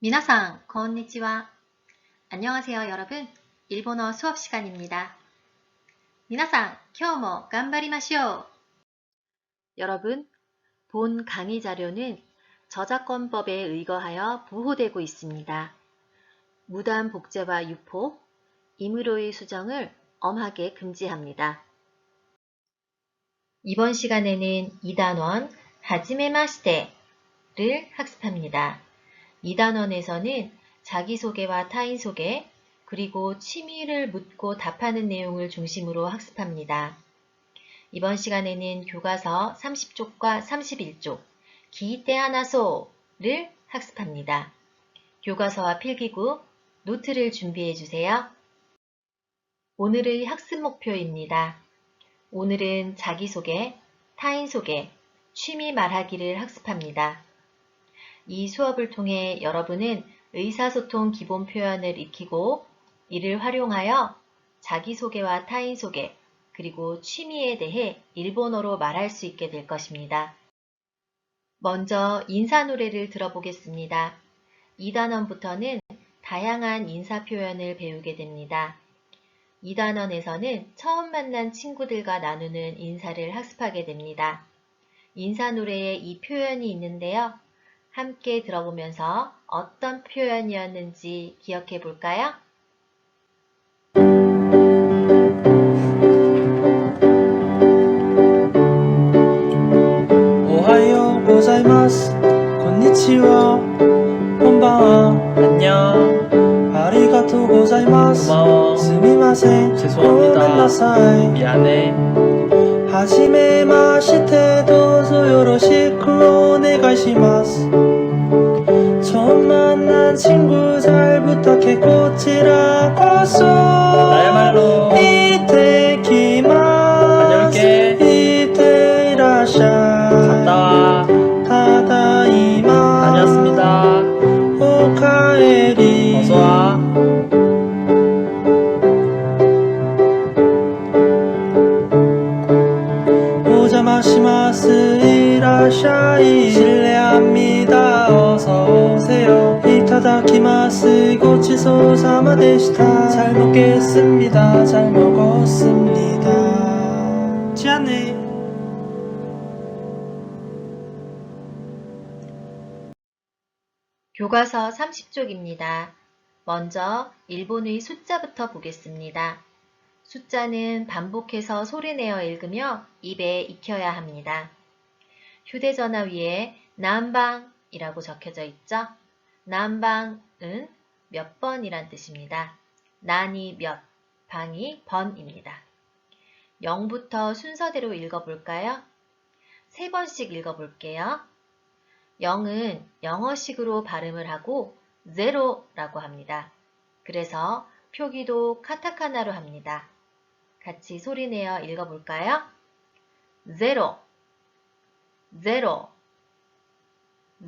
미나상, 건니치와. 안녕하세요, 여러분. 일본어 수업 시간입니다. 미나상, 今日も 頑張りましょう. 여러분, 본 강의 자료는 저작권법에 의거하여 보호되고 있습니다. 무단 복제와 유포, 임의로의 수정을 엄하게 금지합니다. 이번 시간에는 2단원 하지메마시테를 학습합니다. 2단원에서는 자기소개와 타인소개, 그리고 취미를 묻고 답하는 내용을 중심으로 학습합니다. 이번 시간에는 교과서 30쪽과 31쪽, 기이테 하나소를 학습합니다. 교과서와 필기구, 노트를 준비해 주세요. 오늘의 학습 목표입니다. 오늘은 자기소개, 타인소개, 취미 말하기를 학습합니다. 이 수업을 통해 여러분은 의사소통 기본 표현을 익히고 이를 활용하여 자기소개와 타인소개, 그리고 취미에 대해 일본어로 말할 수 있게 될 것입니다. 먼저 인사 노래를 들어보겠습니다. 2단원부터는 다양한 인사 표현을 배우게 됩니다. 2단원에서는 처음 만난 친구들과 나누는 인사를 학습하게 됩니다. 인사 노래에 이 표현이 있는데요. 함께 들어보면서 어떤 표현이었는지 기억해 볼까요? おはようございます。こんにちは。こんばんは。 안녕. ありがとうございます。 고마워. すみません。 죄송합니다. ごめんなさい。 미안해. はじめまして。どうぞよろしくお願いします。 처음 만난 친구 잘 부탁해. こちらこそ 나야말로. いってきます。 다녀올게. いっていらっしゃい。 갔다 와. ただいま 다녔습니다. おかえり 어서 와. お邪魔します。いらっしゃい。 실례합니다. 어서 오세요. いただきます。ごちそうさまでした. 잘 먹겠습니다. 잘 먹었습니다. 지안해. 교과서 30쪽입니다. 먼저 일본의 숫자부터 보겠습니다. 숫자는 반복해서 소리내어 읽으며 입에 익혀야 합니다. 휴대전화 위에 난방이라고 적혀져 있죠? 난방은 몇 번이란 뜻입니다. 난이 몇, 방이 번입니다. 0부터 순서대로 읽어볼까요? 3번씩 읽어볼게요. 0은 영어식으로 발음을 하고 제로라고 합니다. 그래서 표기도 카타카나로 합니다. 같이 소리내어 읽어볼까요? 제로, 제로,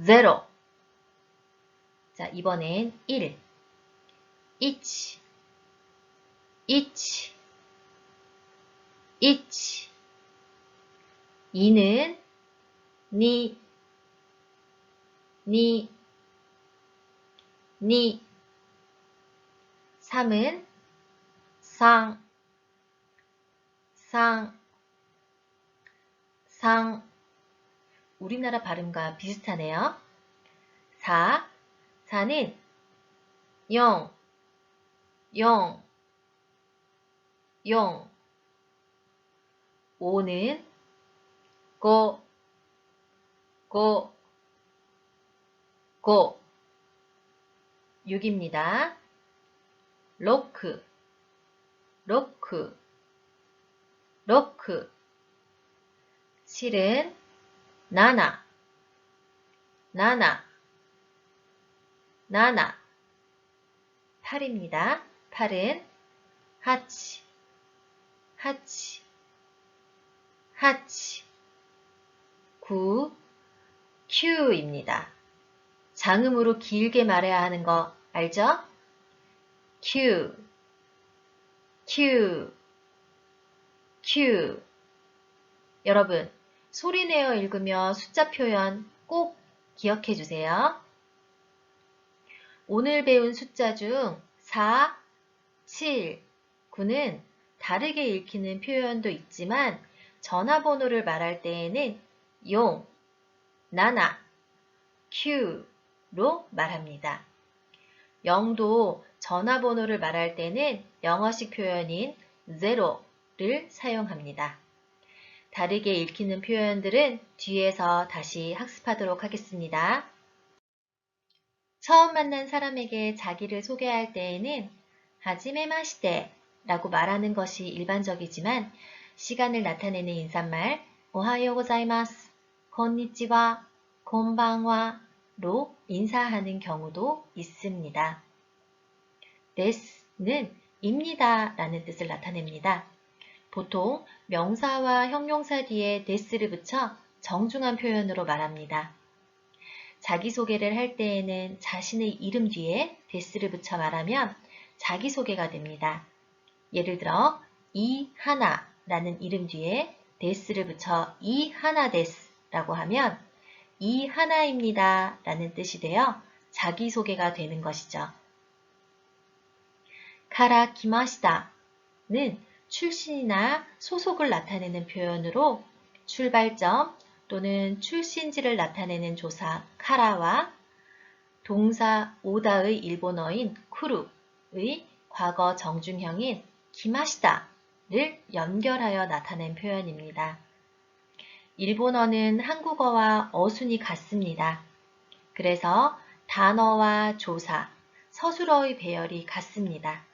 제로. 자, 이번엔 1, 1, 1, 1. 2는 니, 니, 니. 3은 상, 상, 상. 우리나라 발음과 비슷하네요. 4는 0, 0, 0. 5는 5, 5, 5. 6입니다. 로크, 로크, 로크. 7은 나나, 나나, 나나. 8입니다. 8은 하치, 하치, 하치. 9, 큐입니다. 장음으로 길게 말해야 하는 거 알죠? 큐, 큐, 큐. 여러분, 소리내어 읽으며 숫자 표현 꼭 기억해 주세요. 오늘 배운 숫자 중 4, 7, 9는 다르게 읽히는 표현도 있지만 전화번호를 말할 때에는 용, 나나, 큐로 말합니다. 0도 전화번호를 말할 때는 영어식 표현인 zero를 사용합니다. 다르게 읽히는 표현들은 뒤에서 다시 학습하도록 하겠습니다. 처음 만난 사람에게 자기를 소개할 때에는 하지메마시테 라고 말하는 것이 일반적이지만 시간을 나타내는 인사말 오하요 고자이마스, konnichiwa, konbanwa로 인사하는 경우도 있습니다. 데스는 입니다 라는 뜻을 나타냅니다. 보통 명사와 형용사 뒤에 데스를 붙여 정중한 표현으로 말합니다. 자기소개를 할 때에는 자신의 이름 뒤에 데스를 붙여 말하면 자기소개가 됩니다. 예를 들어 이하나라는 이름 뒤에 데스를 붙여 이하나 데스라고 하면 이하나입니다 라는 뜻이 되어 자기소개가 되는 것이죠. 카라 키마시다는 출신이나 소속을 나타내는 표현으로 출발점 또는 출신지를 나타내는 조사 카라와 동사 오다의 일본어인 쿠루의 과거 정중형인 키마시다를 연결하여 나타낸 표현입니다. 일본어는 한국어와 어순이 같습니다. 그래서 단어와 조사, 서술어의 배열이 같습니다.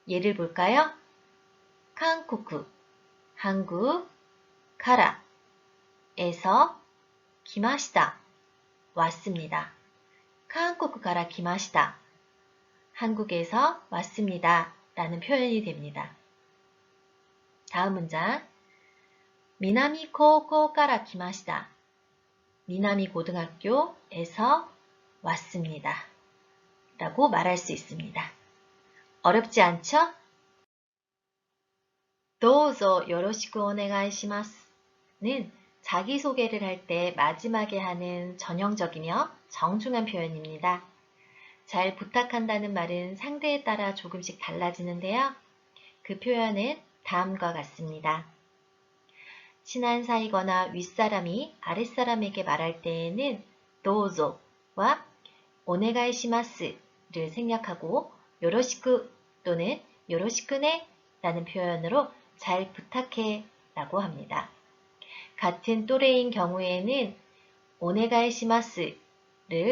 예를 볼까요? 한국, 한국, 가라, 에서 기마시다, 왔습니다. 한국 가라 기마시다, 한국에서 왔습니다 라는 표현이 됩니다. 다음 문장, 미나미 고고 가라 기마시다, 미나미 고등학교에서 왔습니다 라고 말할 수 있습니다. 어렵지 않죠? どうぞよろしくお願いします는 자기소개를 할 때 마지막에 하는 전형적이며 정중한 표현입니다. 잘 부탁한다는 말은 상대에 따라 조금씩 달라지는데요. 그 표현은 다음과 같습니다. 친한 사이거나 윗사람이 아랫사람에게 말할 때에는 도우조와 오네가이시마스를 생략하고 요로시쿠 또는 요로시쿠네 라는 표현으로 잘 부탁해 라고 합니다. 같은 또래인 경우에는 오네가이시마스를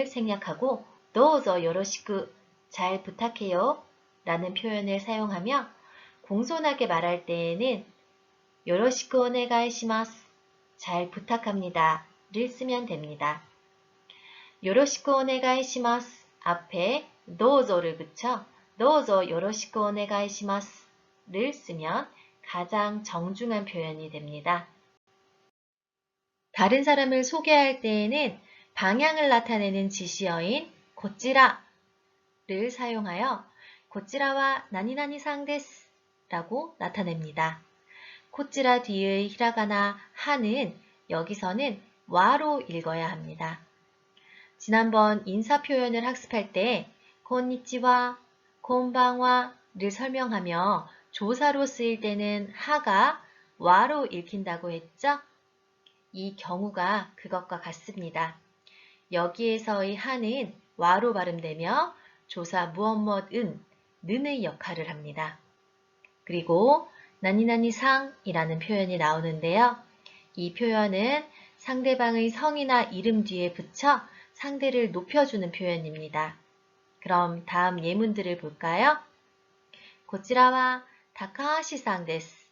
생략하고 도우조 요로시쿠 잘 부탁해요 라는 표현을 사용하며 공손하게 말할 때에는 요로시쿠 오네가이시마스 잘 부탁합니다 를 쓰면 됩니다. 요로시쿠 오네가이시마스 앞에 도우조를 붙여 도우조 요로시쿠 오네가이시마스를 쓰면 가장 정중한 표현이 됩니다. 다른 사람을 소개할 때에는 방향을 나타내는 지시어인 고찌라를 사용하여 고찌라와 나니나니상 데스 라고 나타냅니다. 고찌라 뒤의 히라가나 하는 여기서는 와로 읽어야 합니다. 지난번 인사 표현을 학습할 때 konnichiwa, konbanwa를 설명하며 조사로 쓰일 때는 하가 와로 읽힌다고 했죠? 이 경우가 그것과 같습니다. 여기에서의 하는 와로 발음되며 조사 무엇무엇은 는의 역할을 합니다. 그리고 나니나니상이라는 표현이 나오는데요. 이 표현은 상대방의 성이나 이름 뒤에 붙여 상대를 높여주는 표현입니다. 그럼 다음 예문들을 볼까요? こちらは高橋さんです。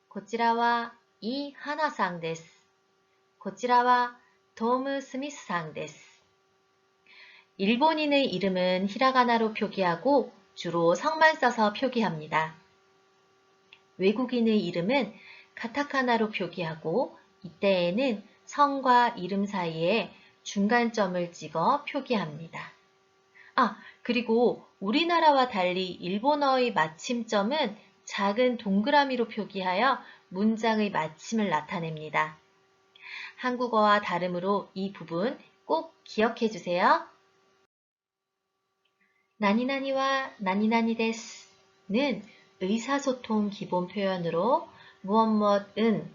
こちらはイハナさんです。こちらはトム・スミスさんです。일본인의 이름은 히라가나로 표기하고 주로 성만 써서 표기합니다. 외국인의 이름은 카타카나로 표기하고 이때에는 성과 이름 사이에 중간점을 찍어 표기합니다. 그리고 우리나라와 달리 일본어의 마침점은 작은 동그라미로 표기하여 문장의 마침을 나타냅니다. 한국어와 다르므로 이 부분 꼭 기억해 주세요. 나니나니와 나니나니 데스는 의사소통 기본 표현으로 무엇무엇은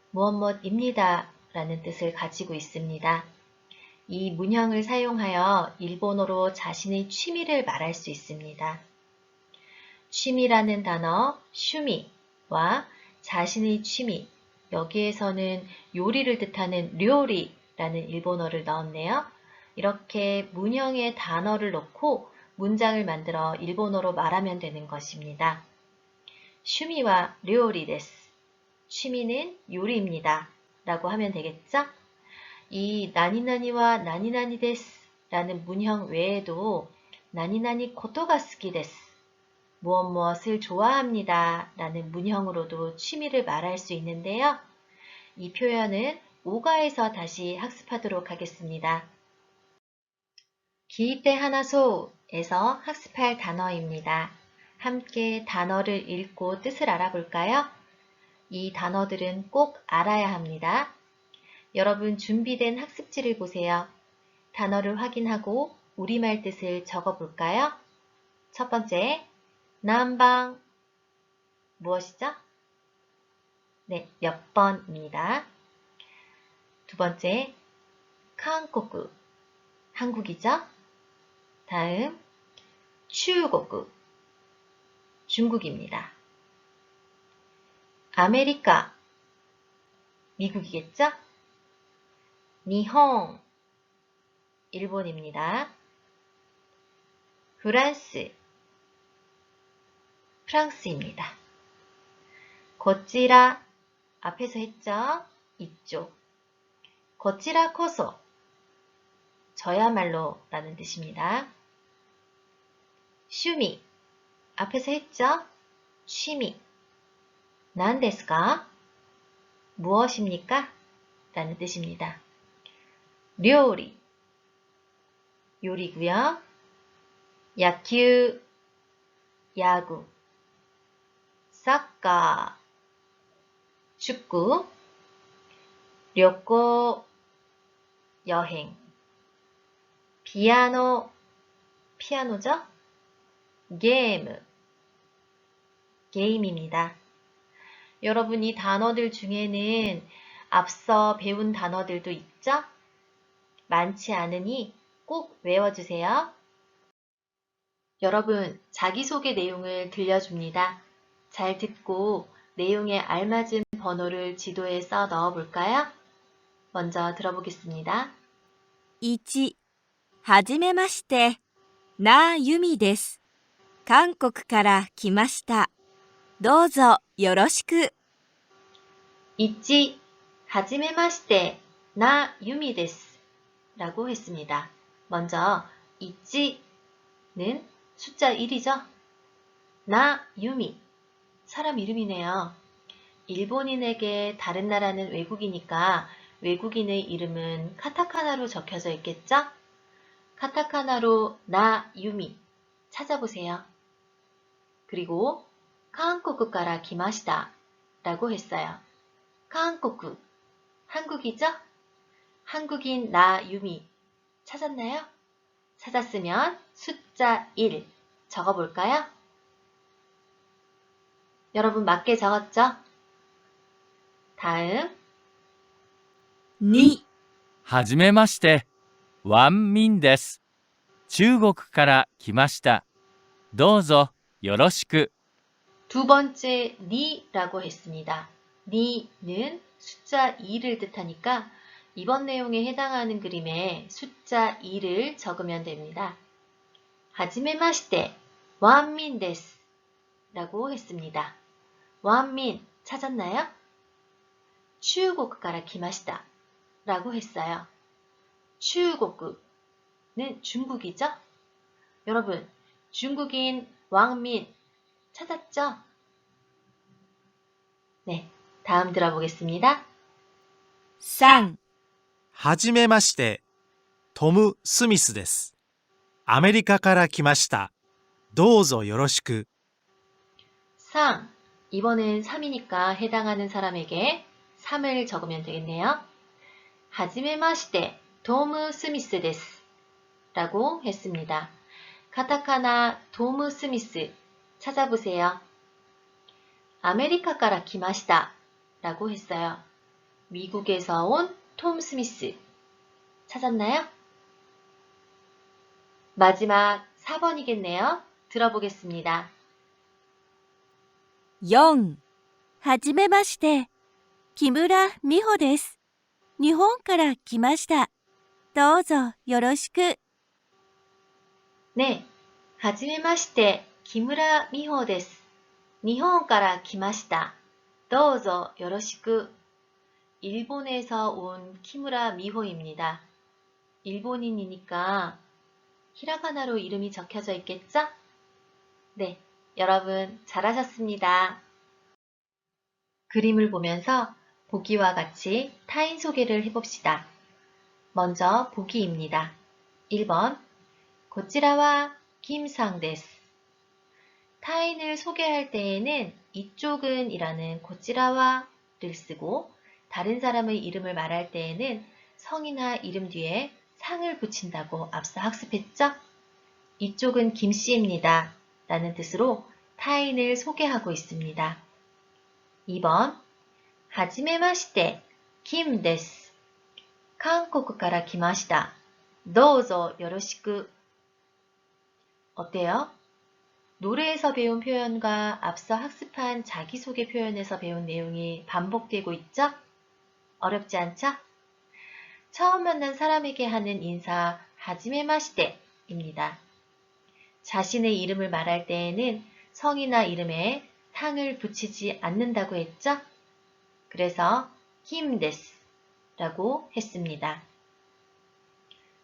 무엇무엇입니다 라는 뜻을 가지고 있습니다. 이 문형을 사용하여 일본어로 자신의 취미를 말할 수 있습니다. 취미라는 단어 슈미와 자신의 취미, 여기에서는 요리를 뜻하는 료리라는 일본어를 넣었네요. 이렇게 문형에 단어를 넣고 문장을 만들어 일본어로 말하면 되는 것입니다. 슈미와 료리 데스. 취미는 요리입니다. 라고 하면 되겠죠? 이 나니나니와 나니나니 데스 라는 문형 외에도 나니나니 코토가 스키 데스. 무엇 무엇을 좋아합니다. 라는 문형으로도 취미를 말할 수 있는데요. 이 표현은 오가에서 다시 학습하도록 하겠습니다. 기이테 하나소에서 학습할 단어입니다. 함께 단어를 읽고 뜻을 알아볼까요? 이 단어들은 꼭 알아야 합니다. 여러분 준비된 학습지를 보세요. 단어를 확인하고 우리말 뜻을 적어볼까요? 첫 번째, 난방 무엇이죠? 네, 몇 번입니다. 두 번째, 한국 한국이죠? 다음, 중국 중국입니다. 아메리카 미국이겠죠? 니홍 일본입니다. 프랑스 프랑스입니다. 고찌라 앞에서 했죠? 이쪽. 고찌라 코소 저야말로 라는 뜻입니다. 슈미 앞에서 했죠? 취미. 난데스까? 무엇입니까? 라는 뜻입니다. 료리 요리고요. 야큐 야구 사카 축구 료코 여행 피아노 피아노죠? 게임입니다. 여러분 이 단어들 중에는 앞서 배운 단어들도 있죠? 많지 않으니 꼭 외워주세요. 여러분 자기소개 내용을 들려줍니다. 잘 듣고 내용에 알맞은 번호를 지도에 써 넣어볼까요? 먼저 들어보겠습니다. 1、はじめまして、なあゆみです。韓国から来ました。どうぞよろしく。 1. はじめまして, 나 유미 데스 라고 했습니다. 먼저 1는 숫자 1이죠? 나 유미, 사람 이름이네요. 일본인에게 다른 나라는 외국이니까 외국인의 이름은 카타카나로 적혀져 있겠죠? 카타카나로 나 유미 찾아보세요. 그리고 한국から 来ました 라고 했어요. 한국, 한국이죠? 한국인 나 유미 찾았나요? 찾았으면 숫자 1 적어볼까요? 여러분 맞게 적었죠? 다음 2、はじめまして、ワンミンです。中国から来ました。どうぞよろしく。 두 번째 니라고 했습니다. 니는 숫자 2를 뜻하니까 이번 내용에 해당하는 그림에 숫자 2를 적으면 됩니다. 하지메마시테 완민 데스 라고 했습니다. 완민 찾았나요? 중국から 来ました 라고 했어요. 중국은 중국이죠? 여러분 중국인 왕민 찾았죠? 네, 다음 들어보겠습니다. 3、はじめまして、トム・スミスです。アメリカから来ました。どうぞよろしく。 3. 이번엔 3이니까 해당하는 사람에게 3을 적으면 되겠네요. 하지메마시테 토무 스미스 데스 라고 했습니다. 카타카나 톰 스미스 찾아보세요. 아메리카から来ました라고 했어요. 미국에서 온 톰 스미스. 찾았나요? 마지막 4번이겠네요. 들어보겠습니다. 4. はじめまして。木村美穂です。日本から来ました。どうぞよろしく。 네, はじめまして、木村美穂です。日本から来ました。どうぞよろしく. 일본에서 온 키무라 미호입니다. 일본인이니까 히라가나로 이름이 적혀져 있겠죠? 네, 여러분 잘하셨습니다. 그림을 보면서 보기와 같이 타인 소개를 해봅시다. 먼저 보기입니다. 1번, こちらは 김상です. 타인을 소개할 때에는 이쪽은 이라는 こちら와를 쓰고 다른 사람의 이름을 말할 때에는 성이나 이름 뒤에 상을 붙인다고 앞서 학습했죠? 이쪽은 김씨입니다 라는 뜻으로 타인을 소개하고 있습니다. 2번, はじめまして、김です。韓国から来ました。どうぞよろしく. 어때요? 노래에서 배운 표현과 앞서 학습한 자기소개 표현에서 배운 내용이 반복되고 있죠? 어렵지 않죠? 처음 만난 사람에게 하는 인사 하지메마시테입니다. 자신의 이름을 말할 때에는 성이나 이름에 상을 붙이지 않는다고 했죠? 그래서 김데스 라고 했습니다.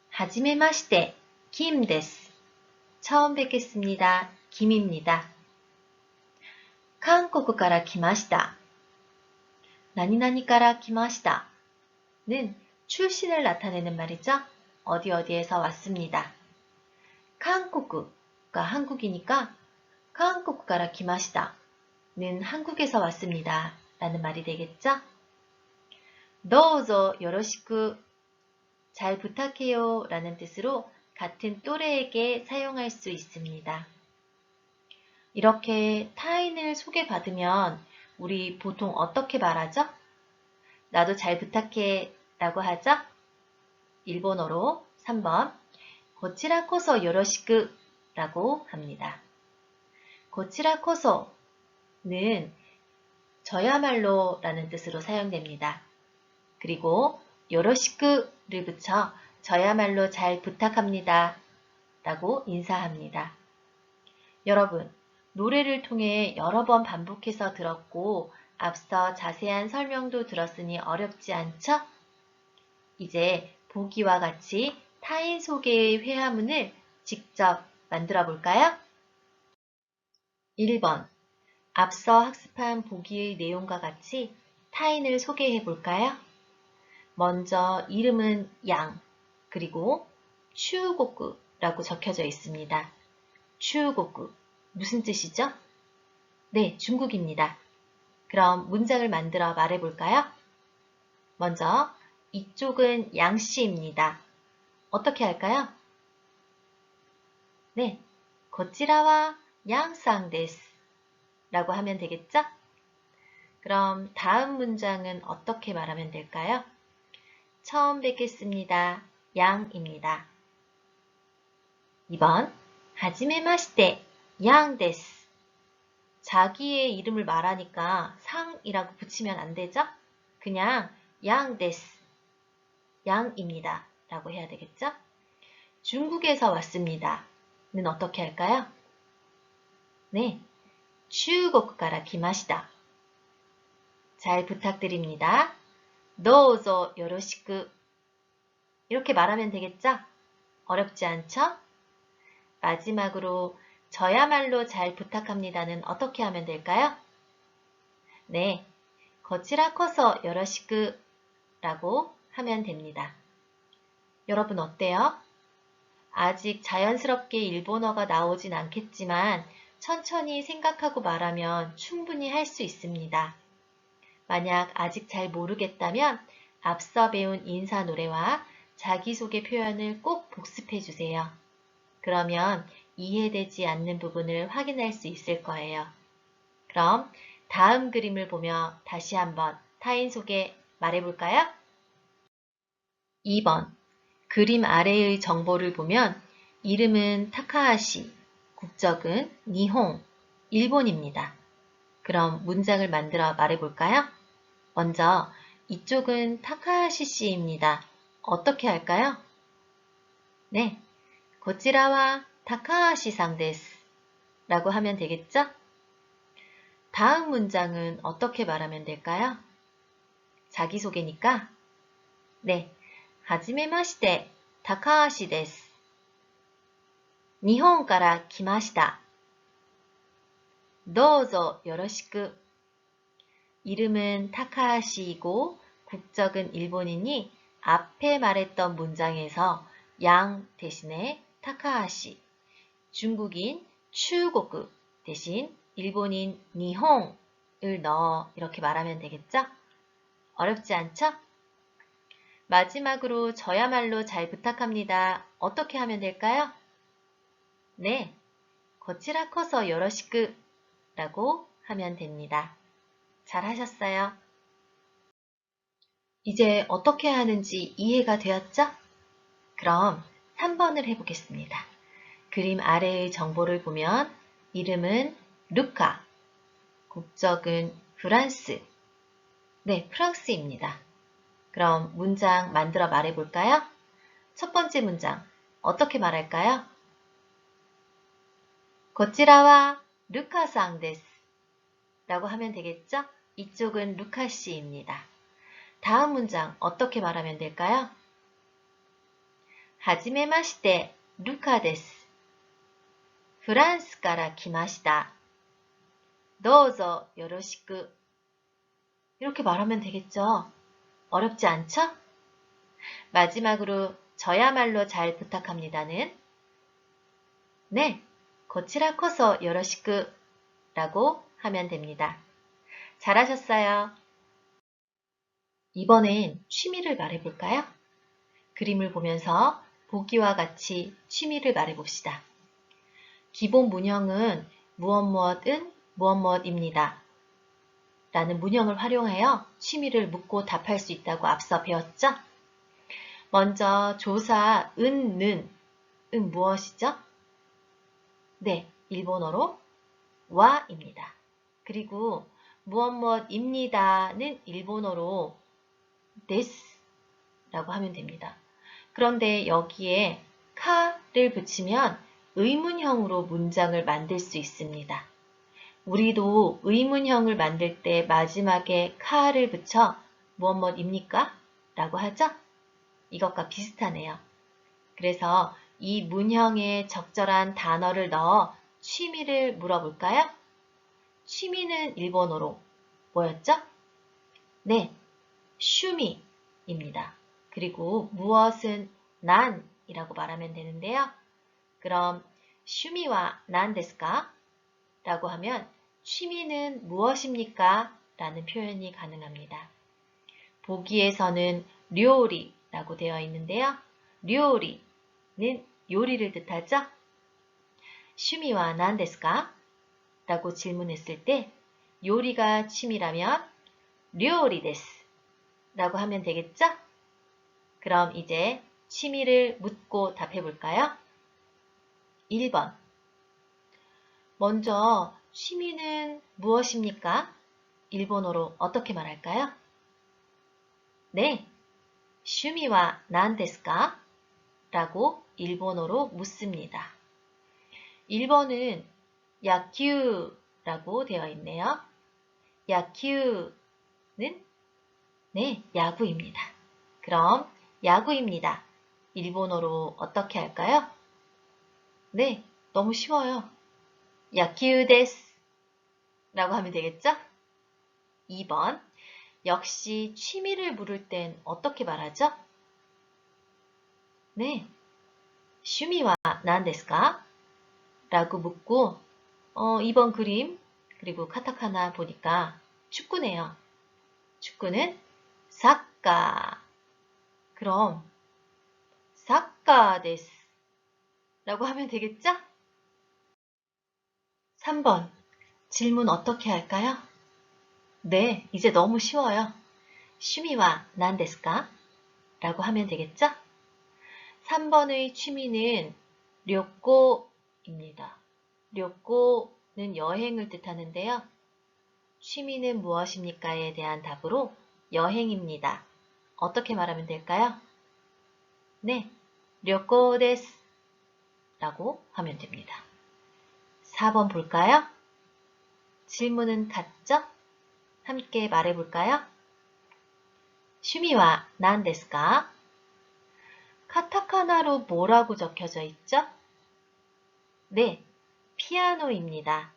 하지메마시테 김데스. 처음 뵙겠습니다. 김입니다. 한국から来ました. 나니나니から来ました는 출신을 나타내는 말이죠. 어디에서 왔습니다. 한국가 한국이니까 한국から来ました는 한국에서 왔습니다 라는 말이 되겠죠. どうぞよろしく. 잘 부탁해요 라는 뜻으로 같은 또래에게 사용할 수 있습니다. 이렇게 타인을 소개받으면 우리 보통 어떻게 말하죠? 나도 잘 부탁해 라고 하죠? 일본어로 3번, こちらこそよろしく라고 합니다. こちらこそ는 저야말로 라는 뜻으로 사용됩니다. 그리고 요로시쿠를 붙여 저야말로 잘 부탁합니다 라고 인사합니다. 여러분, 노래를 통해 여러 번 반복해서 들었고 앞서 자세한 설명도 들었으니 어렵지 않죠? 이제 보기와 같이 타인 소개의 회화문을 직접 만들어 볼까요? 1번, 앞서 학습한 보기의 내용과 같이 타인을 소개해 볼까요? 먼저 이름은 양, 그리고 추고쿠라고 적혀져 있습니다. 추고쿠, 무슨 뜻이죠? 네, 중국입니다. 그럼 문장을 만들어 말해 볼까요? 먼저 이쪽은 양씨입니다. 어떻게 할까요? 네, こちらは 양상です라고 하면 되겠죠? 그럼 다음 문장은 어떻게 말하면 될까요? 처음 뵙겠습니다. 양입니다. 2번, はじめまして 양です. 자기의 이름을 말하니까 상이라고 붙이면 안 되죠? 그냥 양です. 양입니다. 라고 해야 되겠죠? 중국에서 왔습니다. 는 어떻게 할까요? 네, 中国から来ました. 잘 부탁드립니다. どうぞよろしく. 이렇게 말하면 되겠죠? 어렵지 않죠? 마지막으로 저야말로 잘 부탁합니다는 어떻게 하면 될까요? 네, こちらこそよろしく라고 하면 됩니다. 여러분 어때요? 아직 자연스럽게 일본어가 나오진 않겠지만 천천히 생각하고 말하면 충분히 할 수 있습니다. 만약 아직 잘 모르겠다면 앞서 배운 인사 노래와 자기소개 표현을 꼭 복습해 주세요. 그러면 이해되지 않는 부분을 확인할 수 있을 거예요. 그럼 다음 그림을 보며 다시 한번 타인 소개 말해볼까요? 2번. 그림 아래의 정보를 보면 이름은 타카하시, 국적은 니홍, 일본입니다. 그럼 문장을 만들어 말해볼까요? 먼저 이쪽은 타카하시 씨입니다. 어떻게 할까요? 네, こちらは 타카하시 상です. 라고 하면 되겠죠? 다음 문장은 어떻게 말하면 될까요? 자기소개니까 네, はじめまして 타카하시 です. 日本から来ました. どうぞよろしく. 이름은 타카하시이고 국적은 일본이니 앞에 말했던 문장에서 양 대신에 타카하시, 중국인 추고쿠 대신 일본인 니홍을 넣어 이렇게 말하면 되겠죠? 어렵지 않죠? 마지막으로 저야말로 잘 부탁합니다. 어떻게 하면 될까요? 네, こちらこそよろしく라고 하면 됩니다. 잘 하셨어요. 이제 어떻게 하는지 이해가 되었죠? 그럼 3번을 해보겠습니다. 그림 아래의 정보를 보면 이름은 루카, 국적은 프랑스. 네, 프랑스입니다. 그럼 문장 만들어 말해볼까요? 첫 번째 문장, 어떻게 말할까요? こちらは 루카さんです. 라고 하면 되겠죠? 이쪽은 루카 씨입니다. 다음 문장 어떻게 말하면 될까요? はじめまして 루카 です. フランスから来ました. どうぞよろしく. 이렇게 말하면 되겠죠? 어렵지 않죠? 마지막으로 저야말로 잘 부탁합니다는 네, こちらこそよろしく 라고 하면 됩니다. 잘하셨어요. 이번엔 취미를 말해볼까요? 그림을 보면서 보기와 같이 취미를 말해봅시다. 기본 문형은 무엇무엇은 무엇무엇입니다. 라는 문형을 활용하여 취미를 묻고 답할 수 있다고 앞서 배웠죠? 먼저 조사 은 무엇이죠? 네, 일본어로 와입니다. 그리고 무엇무엇입니다는 일본어로 데스라고 하면 됩니다. 그런데 여기에 카를 붙이면 의문형으로 문장을 만들 수 있습니다. 우리도 의문형을 만들 때 마지막에 카를 붙여 무엇무엇입니까? 라고 하죠? 이것과 비슷하네요. 그래서 이 문형에 적절한 단어를 넣어 취미를 물어볼까요? 취미는 일본어로 뭐였죠? 네, 슈미입니다. 그리고 무엇은 난이라고 말하면 되는데요. 그럼 슈미와 난 데스까? 라고 하면 취미는 무엇입니까? 라는 표현이 가능합니다. 보기에서는 료리라고 되어 있는데요. 료리는 요리를 뜻하죠? 슈미와 난 데스까? 라고 질문했을 때 요리가 취미라면 료리 데스 라고 하면 되겠죠? 그럼 이제 취미를 묻고 답해 볼까요? 1번. 먼저 취미는 무엇입니까? 일본어로 어떻게 말할까요? 네, 슈미와 난 데스까? 라고 일본어로 묻습니다. 1번은 야큐라고 되어 있네요. 야큐는 네, 야구입니다. 그럼 야구입니다. 일본어로 어떻게 할까요? 네, 너무 쉬워요. 야큐 데스 라고 하면 되겠죠? 2번, 역시 취미를 물을 땐 어떻게 말하죠? 네, 슈미와 난 데스까? 라고 묻고 2번 그림 그리고 카타카나 보니까 축구네요. 축구는 사까. 그럼 사까 데스 라고 하면 되겠죠? 3번. 질문 어떻게 할까요? 네, 이제 너무 쉬워요. 취미와 난 데스까? 라고 하면 되겠죠? 3번의 취미는 료꼬입니다. 료꼬는 여행을 뜻하는데요. 취미는 무엇입니까?에 대한 답으로 여행입니다. 어떻게 말하면 될까요? 네, 료꼬 데스 라고 하면 됩니다. 4번 볼까요? 질문은 같죠? 함께 말해볼까요? 취미와 난 데스까? 카타카나로 뭐라고 적혀져 있죠? 네, 피아노입니다.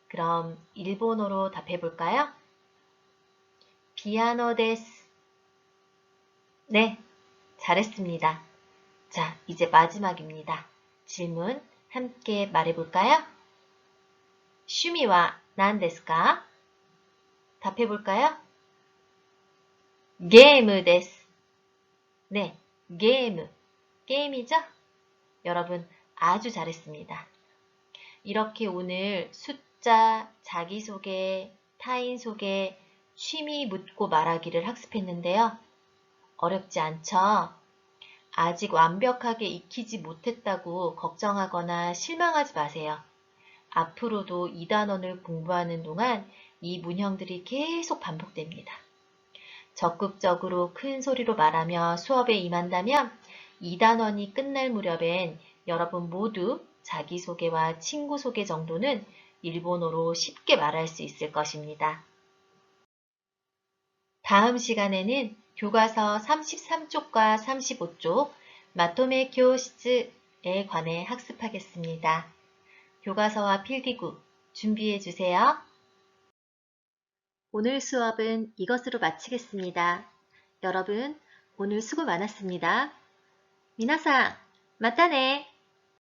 그럼 일본어로 답해볼까요? 피아노 데스. 네, 잘했습니다. 자, 이제 마지막입니다. 질문 함께 말해볼까요? 취미와 난 데스까? 답해볼까요? 게임 데스. 네, 게임이죠? 여러분 아주 잘했습니다. 이렇게 오늘 숫자, 자기소개, 타인소개, 취미 묻고 말하기를 학습했는데요. 어렵지 않죠? 아직 완벽하게 익히지 못했다고 걱정하거나 실망하지 마세요. 앞으로도 이 단원을 공부하는 동안 이 문형들이 계속 반복됩니다. 적극적으로 큰 소리로 말하며 수업에 임한다면 이 단원이 끝날 무렵엔 여러분 모두 자기소개와 친구소개 정도는 일본어로 쉽게 말할 수 있을 것입니다. 다음 시간에는 교과서 33쪽과 35쪽 마토메 교시즈에 관해 학습하겠습니다. 교과서와 필기구 준비해 주세요. 오늘 수업은 이것으로 마치겠습니다. 여러분, 오늘 수고 많았습니다. 皆さん、またね。